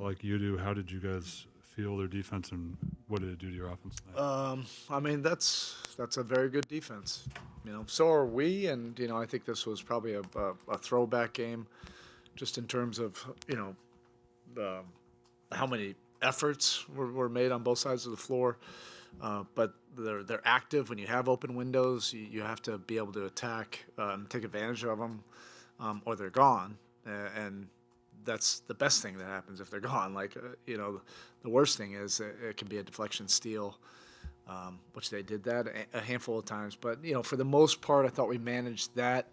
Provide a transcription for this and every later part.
like you do. How did you guys feel their defense, and what did it do to your offense tonight? I mean, that's a very good defense. So are we, and I think this was probably a throwback game, just in terms of the how many efforts were made on both sides of the floor. But they're active when you have open windows. You have to be able to attack, take advantage of them, or they're gone. And that's the best thing that happens if they're gone. Like the worst thing is it can be a deflection steal, which they did that a handful of times. But for the most part, I thought we managed that.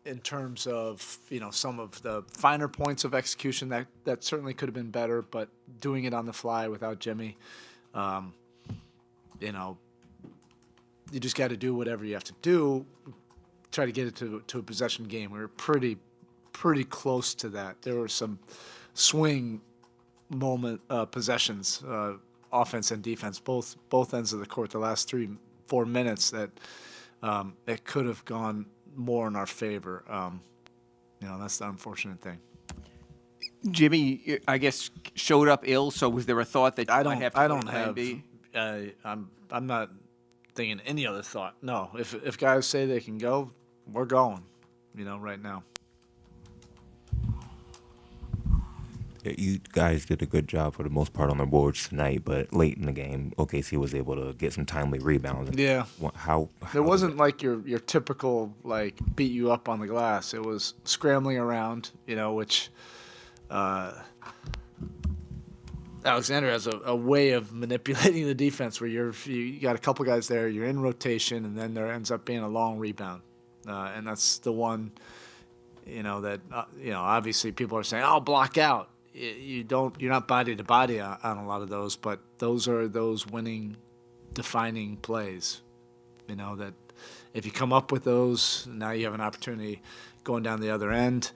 In terms of some of the finer points of execution, that certainly could have been better. But doing it on the fly without Jimmy, you just got to do whatever you have to do. Try to get it to a possession game. We were pretty close to that. There were some swing moment possessions, offense and defense, both ends of the court. The last 3-4 minutes that it could have gone more in our favor. That's the unfortunate thing. Jimmy, I guess, showed up ill. So was there a thought that you might have to go to plan B? I'm not thinking any other thought. No, if guys say they can go, we're going. Right now. Yeah, you guys did a good job for the most part on the boards tonight, but late in the game, OKC was able to get some timely rebounds. Yeah. How it wasn't like your typical beat you up on the glass. It was scrambling around, which Alexander has a way of manipulating the defense where you got a couple guys there, you're in rotation, and then there ends up being a long rebound, and that's the one. That obviously people are saying, "Oh, block out." You're not body to body on a lot of those, but those are those winning, defining plays. That if you come up with those, now you have an opportunity going down the other end,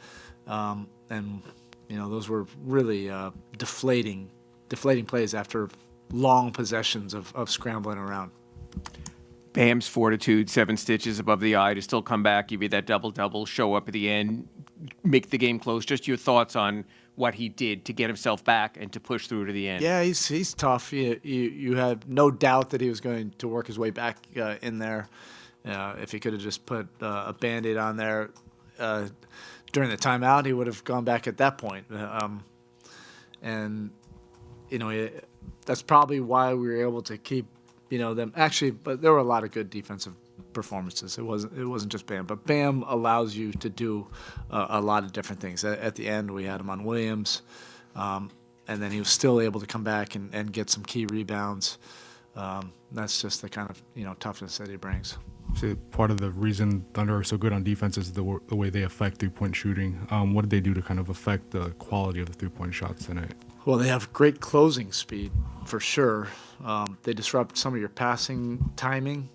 and those were really deflating plays after long possessions of scrambling around. Bam's fortitude, 7 stitches above the eye to still come back, give you that double-double, show up at the end, make the game close. Just your thoughts on what he did to get himself back and to push through to the end. Yeah, he's tough. You have no doubt that he was going to work his way back in there. If he could have just put a Band-Aid on there during the timeout, he would have gone back at that point. That's probably why we were able to keep them actually, but there were a lot of good defensive performances. It wasn't just Bam, but Bam allows you to do a lot of different things. At the end, we had him on Williams, and then he was still able to come back and get some key rebounds. That's just the kind of toughness that he brings. So part of the reason Thunder are so good on defense is the way they affect 3-point shooting. What did they do to kind of affect the quality of the 3-point shots tonight? Well, they have great closing speed, for sure. They disrupt some of your passing timing.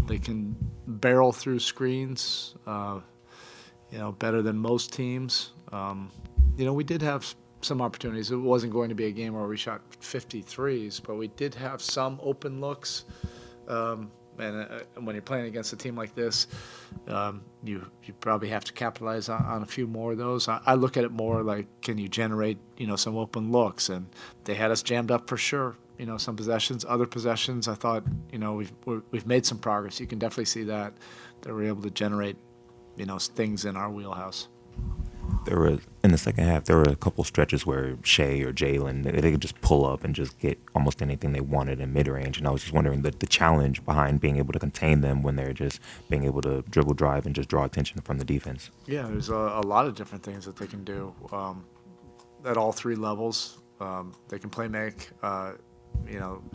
They can barrel through screens, better than most teams. We did have some opportunities. It wasn't going to be a game where we shot 53s, but we did have some open looks. And when you're playing against a team like this, you probably have to capitalize on a few more of those. I look at it more like, can you generate some open looks? And they had us jammed up for sure. Some possessions, other possessions. I thought we've made some progress. You can definitely see that we're able to generate things in our wheelhouse. In the second half, there were a couple stretches where Shea or Jalen, they could just pull up and just get almost anything they wanted in mid-range. And I was just wondering the challenge behind being able to contain them when they're just being able to dribble, drive, and just draw attention from the defense. Yeah, there's a lot of different things that they can do at all 3 levels. They can play make.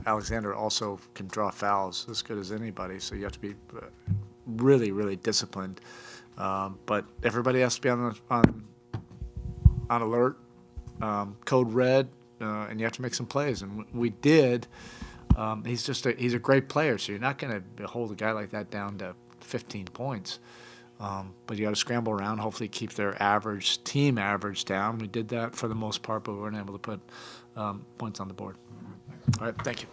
Alexander also can draw fouls as good as anybody, so you have to be really, really disciplined. But everybody has to be on alert, code red, and you have to make some plays. And we did. He's a great player, so you're not going to hold a guy like that down to 15 points. But you got to scramble around, hopefully keep their team average down. We did that for the most part, but we weren't able to put points on the board. All right, thank you.